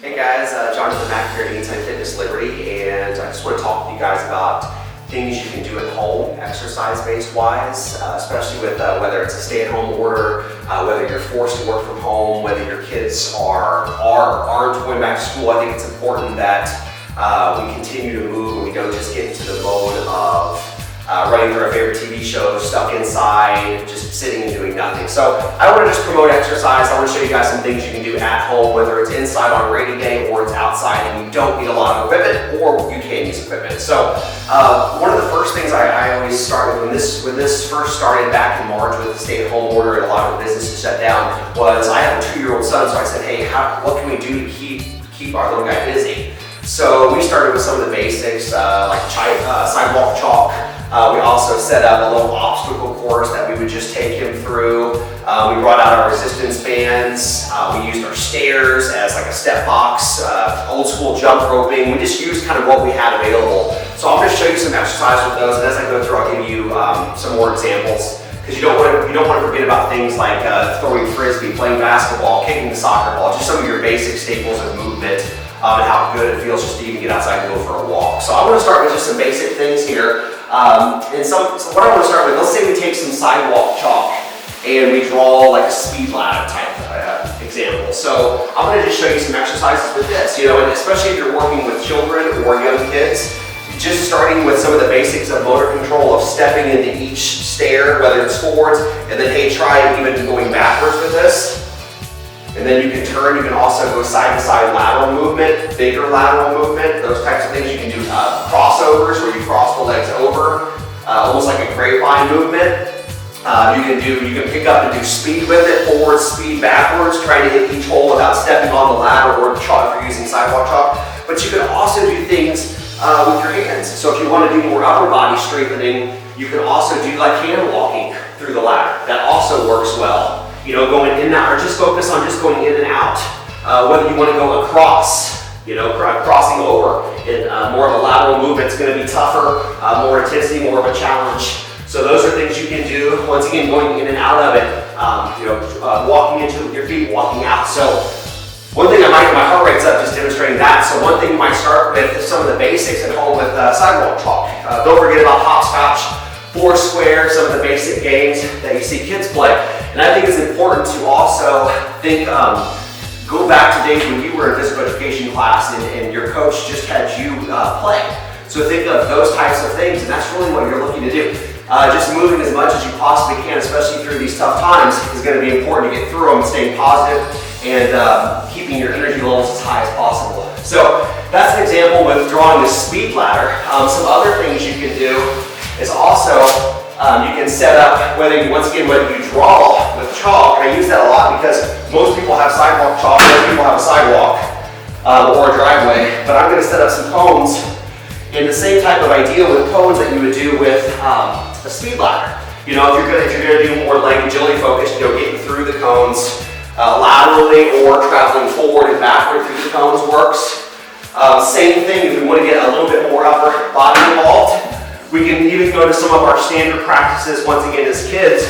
Hey guys, Jonathan Mack here at Anytime Fitness Liberty, and I just want to talk to you guys about things you can do at home, exercise-based wise, especially with whether it's a stay-at-home order, whether you're forced to work from home, whether your kids aren't going back to school. I think it's important that we continue to move and we don't just get into the mode of running through our favorite TV shows, stuck inside, just sitting and doing nothing. So I want to just promote exercise. I want to show you guys some things you can do at home, whether it's inside on a rainy day or it's outside and you don't need a lot of equipment, or you can use equipment. So one of the first things I always start with when this first started back in March with the stay-at-home order and a lot of businesses shut down was I have a 2-year-old son, so I said, hey, what can we do to keep our little guy busy? So we started with some of the basics like sidewalk chalk. We also set up a little obstacle course that we would just take him through. We brought out our resistance bands. We used our stairs as like a step box, old school jump roping. We just used kind of what we had available. So I'm going to show you some exercise with those, and as I go through, I'll give you some more examples. Because you don't want to forget about things like throwing frisbee, playing basketball, kicking the soccer ball, just some of your basic staples of movement. And how good it feels just to even get outside and go for a walk. So I want to start with just some basic things here. So what I want to start with, let's say we take some sidewalk chalk and we draw like a speed ladder type example. So I'm going to just show you some exercises with this, and especially if you're working with children or young kids, just starting with some of the basics of motor control of stepping into each stair, whether it's forwards, and then hey, try even going backwards with this. And then you can turn, you can also go side-to-side lateral movement, bigger lateral movement, those types of things. You can do crossovers where you cross the legs over, almost like a grapevine movement. You can pick up and do speed with it, forward, speed, backwards, trying to hit each hole without stepping on the ladder or the chalk if you're using sidewalk chalk. But you can also do things with your hands. So if you want to do more upper body strengthening, you can also do like hand walking through the ladder. That also works well. Going in and out, or just focus on just going in and out. Whether you want to go across, crossing over, and more of a lateral movement is going to be tougher, more intensity, more of a challenge. So those are things you can do. Once again, going in and out of it, walking into it with your feet, walking out. So one thing my heart rate's up just demonstrating that. So one thing you might start with is some of the basics at home with sidewalk chalk. Don't forget about hopscotch, Foursquare, some of the basic games that you see kids play. And I think it's important to also think, go back to days when you were in physical education class and your coach just had you play. So think of those types of things, and that's really what you're looking to do. Just moving as much as you possibly can, especially through these tough times, is going to be important to get through them, staying positive, and keeping your energy levels as high as possible. So that's an example with drawing the speed ladder. Some other things you can do is also you can set up, whether you draw with chalk, and I use that a lot because most people have sidewalk chalk, most people have a sidewalk or a driveway, but I'm going to set up some cones in the same type of idea with cones that you would do with a speed ladder. If you're going to do more leg agility focused, getting through the cones laterally or traveling forward and backward through the cones works. Same thing if we want to get a little bit more upper body involved. We can even go to some of our standard practices, once again, as kids,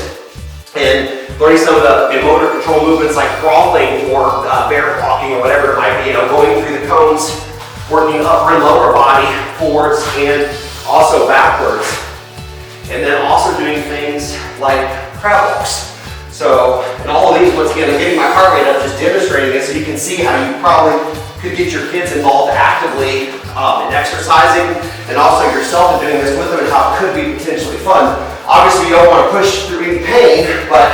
and learning some of the motor control movements like crawling or bear walking or whatever it might be, going through the cones, working upper and lower body, forwards and also backwards. And then also doing things like crab walks. So, and all of these, once again, I'm getting my heart rate up just demonstrating it so you can see how you probably could get your kids involved actively in exercising, and also yourself in doing this with them, and how it could be potentially fun. Obviously, you don't want to push through any pain, but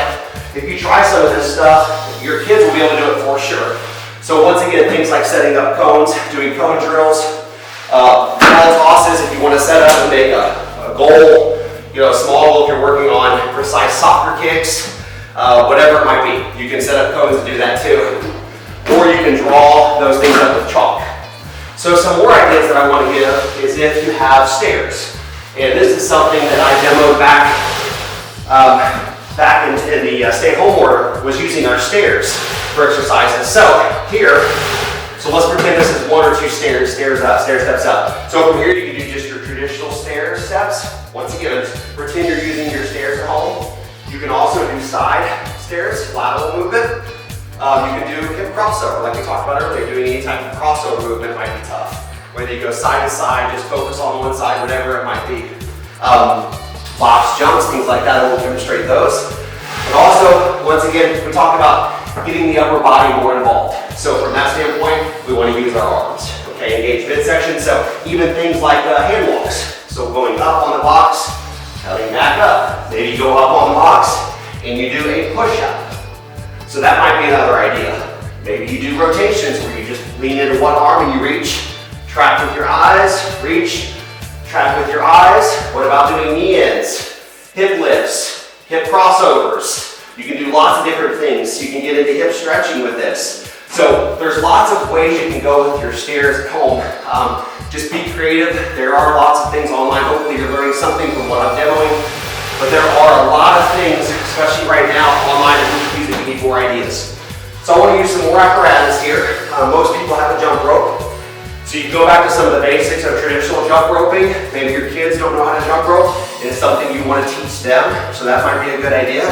if you try some of this stuff, your kids will be able to do it for sure. So once again, things like setting up cones, doing cone drills, ball tosses if you want to set up and make a goal, a small goal if you're working on precise soccer kicks, whatever it might be. You can set up cones to do that too. Or you can draw those things up with chalk. So some more ideas that I want to give is if you have stairs. And this is something that I demoed back in the stay-at-home order, was using our stairs for exercises. So here, let's pretend this is 1 or 2 stair steps up. So from here you can do just your traditional stair steps. Once again, pretend you're using your stairs at home. You can also do side stairs, lateral movement. You can do hip crossover, like we talked about earlier. Doing any type of crossover movement might be tough. Whether you go side to side, just focus on one side, whatever it might be. Box jumps, things like that, we'll demonstrate those. But also, once again, we talk about getting the upper body more involved. So from that standpoint, we want to use our arms. Okay, engage midsection. So even things like hand walks. So going up on the box, coming back up. Maybe you go up on the box and you do a push-up. So that might be another idea. Maybe you do rotations where you just lean into one arm and you reach, track with your eyes, reach, track with your eyes. What about doing knee ends, hip lifts, hip crossovers? You can do lots of different things. You can get into hip stretching with this. So there's lots of ways you can go with your stairs at home. Just be creative. There are lots of things online. Hopefully you're learning something from what I'm demoing. But there are a lot of things, especially right now, online and YouTube, that you need more ideas. So I want to use some more apparatus here. Most people have a jump rope. So you can go back to some of the basics of traditional jump roping. Maybe your kids don't know how to jump rope, and it's something you want to teach them. So that might be a good idea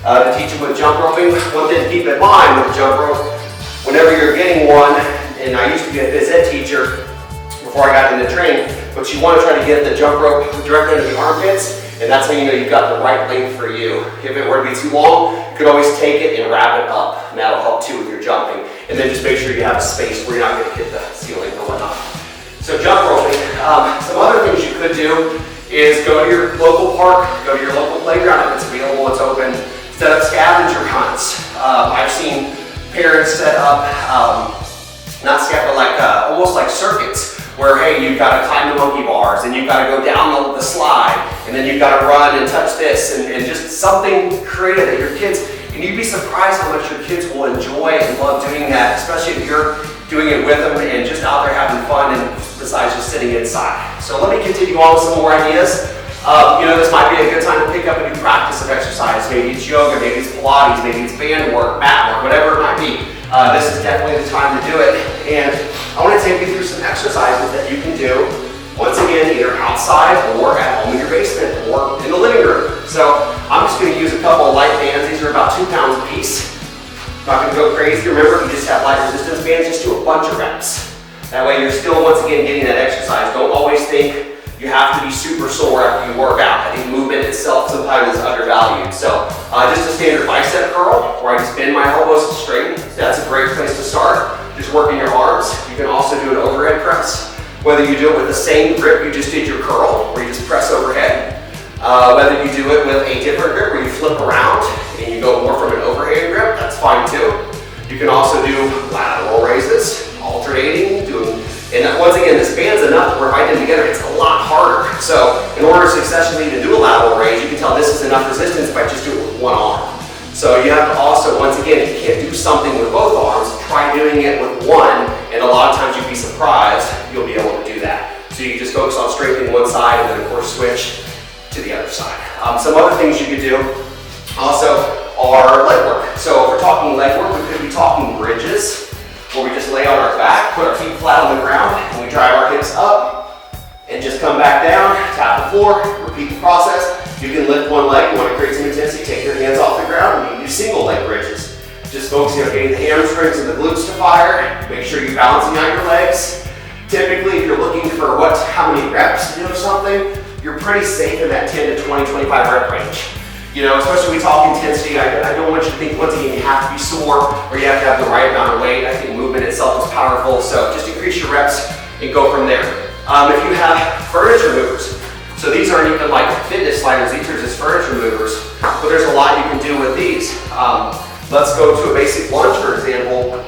to teach them with jump roping. One thing to keep in mind with jump rope, whenever you're getting one, and I used to be a phys ed teacher before I got into training, but you want to try to get the jump rope directly into the armpits. And that's how you know you've got the right length for you. If it were to be too long, you could always take it and wrap it up. And that'll help too with your jumping. And then just make sure you have a space where you're not going to hit the ceiling or whatnot. So jump roping. Some other things you could do is go to your local park, go to your local playground if it's available, it's open. Set up scavenger hunts. I've seen parents set up, almost like circuits, where, hey, you've got to climb the monkey bars, and you've got to go down the slide, and then you've got to run and touch this, and just something creative that your kids, and you'd be surprised how much your kids will enjoy and love doing that, especially if you're doing it with them and just out there having fun, and besides just sitting inside. So let me continue on with some more ideas. This might be a good time to pick up a new practice of exercise. Maybe it's yoga, maybe it's Pilates, maybe it's band work, mat work, whatever it might be. This is definitely the time to do it. And I want to take you through some exercises that you can do, once again, either outside or at home in your basement or in the living room. So I'm just going to use a couple of light bands. These are about 2 pounds a piece. Not going to go crazy. Remember, if you just have light resistance bands, just do a bunch of reps. That way you're still, once again, getting that exercise. Don't always think you have to be super sore after you work out. I think movement itself sometimes is undervalued. So just a standard bicep curl, where I just bend my elbows straight. That's a great place to start. Just working your arms. You can also do an overhead press. Whether you do it with the same grip you just did your curl, where you just press overhead. Whether you do it with a different grip, where you flip around and you go more from an overhand grip, that's fine too. You can also do lateral raises, alternating, and once again, this band's enough where if I did it together, it's a lot harder. So in order to successfully even do a lateral raise, you can tell this is enough resistance if I just do it with one arm. So you have to also, once again, if you can't do something with both arms, try doing it with one, and a lot of times you'll be surprised you'll be able to do that. So you can just focus on strengthening one side and then of course switch to the other side. Some other things you could do also are leg work. So if we're talking leg work, we could be talking bridges, where we just lay on our back, put our feet flat on the ground, and we drive our hips up, and just come back down, tap the floor, repeat the process. You can lift one leg, you want to create some intensity, take your hands off the ground, and you can do single leg bridges. Just focusing on getting the hamstrings and the glutes to fire, make sure you're balancing out your legs. Typically, if you're looking for how many reps to do something, you're pretty safe in that 10 to 20, 25 rep range. Especially when we talk intensity, I don't want you to think, once again, you have to be sore or you have to have the right amount of weight. I think movement itself is powerful, so just increase your reps and go from there. If you have furniture movers, so these aren't even like fitness sliders, these are just furniture movers, but there's a lot you can do with these. Let's go to a basic lunge, for example,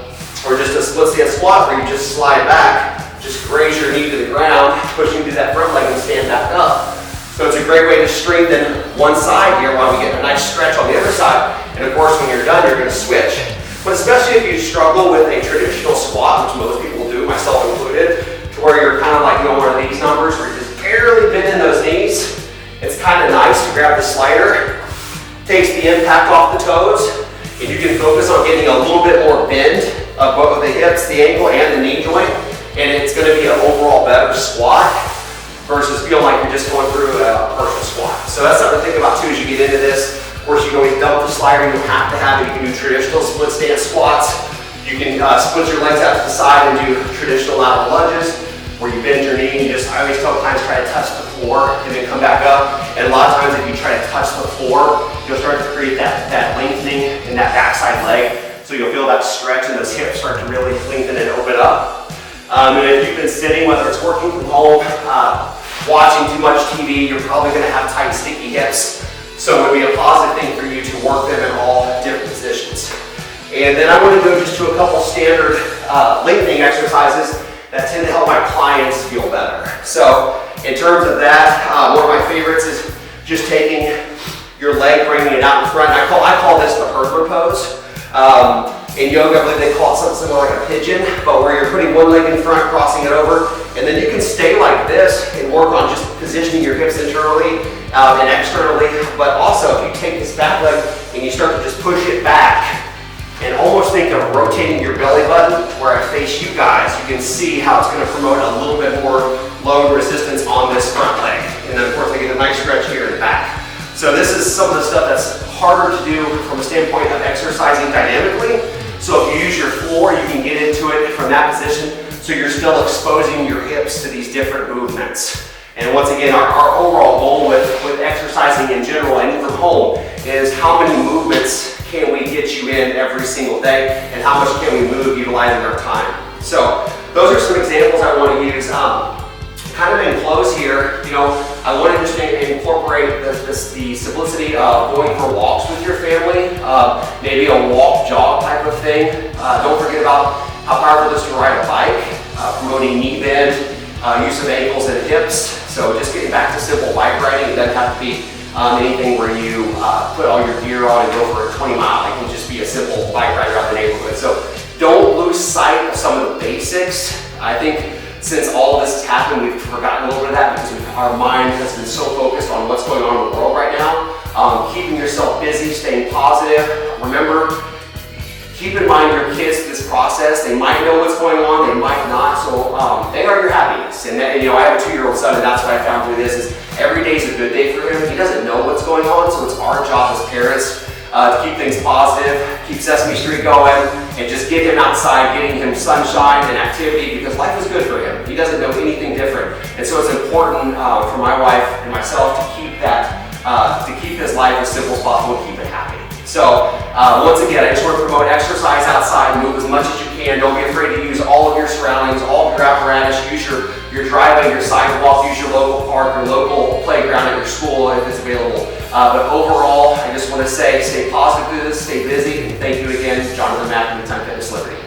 or just let's say a squat where you just slide back, just raise your knee to the ground, pushing through that front leg and stand back up. So it's a great way to strengthen one side here while we get a nice stretch on the other side. And of course, when you're done, you're going to switch. But especially if you struggle with a traditional squat, which most people do, myself included, to where you're kind of like one of these numbers where you're just barely bending those knees, it's kind of nice to grab the slider, takes the impact off the toes, and you can focus on getting a little bit more bend of both the hips, the ankle, and the knee joint, and it's going to be an overall better squat versus feel like you're just going through a partial squat. So that's something to think about too as you get into this. Of course, you can always dump the slide slider, you don't have to have it. You can do traditional split stance squats. You can split your legs out to the side and do traditional lateral lunges, where you bend your knee and I always tell clients try to touch the floor and then come back up. And a lot of times if you try to touch the floor, you'll start to create that lengthening in that backside leg. So you'll feel that stretch and those hips start to really lengthen and open up. And if you've been sitting, whether it's working from home, watching too much TV, you're probably gonna have tight, sticky hips. So it would be a positive thing for you to work them in all different positions. And then I want to go just to a couple standard lengthening exercises that tend to help my clients feel better. So in terms of that, one of my favorites is just taking your leg, bringing it out in front. I call this the hurdler pose. In yoga, I believe they call it something similar like a pigeon, but where you're putting one leg in front, crossing it over, and then you can stay like this and work on just positioning your hips internally and externally. But also, if you take this back leg and you start to just push it back, and almost think of rotating your belly button where I face you guys, you can see how it's going to promote a little bit more load resistance on this front leg. And then of course I get a nice stretch here in the back. So this is some of the stuff that's harder to do from a standpoint of exercising dynamically. So if you use your floor, you can get into it from that position, so you're still exposing your hips to these different movements. And once again, our overall goal with exercising in general and from home is how many movements can we get you in every single day, and how much can we move utilizing our time. So those are some examples I want to use. Kind of in close here, I want to just incorporate the simplicity of going for walks with your family, maybe a walk jog type of thing. Don't forget about how powerful it is to ride a bike, promoting knee bend, use of ankles and hips. So just getting back to simple bike riding. It doesn't have to be anything where you put all your gear on and go for a 20-mile. It can just be a simple bike ride around the neighborhood. So don't lose sight of some of the basics. I think since all of this has happened, we've forgotten a little bit of that because our mind has been so focused on what's going on in the world right now. Keeping yourself busy, staying positive. Remember, keep in mind your kids through this process. They might know what's going on, they might not. So they are your happiness. And I have a 2-year-old son, and that's what I found through this is every day is a good day for him. He doesn't know what's going on, so it's our job as parents to keep things positive, keep Sesame Street going, and just get him outside, getting him sunshine and activity, because life is good for him. He doesn't know anything different. And so it's important for my wife and myself to keep his life as simple as possible and keep it happy. So once again, I just want to promote exercise outside, move as much as you can. Don't be afraid to use all of your surroundings, all of your apparatus. Use your driveway, your sidewalk, use your local park, your local playground at your school if it's available. But overall, I just want to say stay positive through this, stay busy, and thank you again, Jonathan Mack, Anytime Fitness Liberty.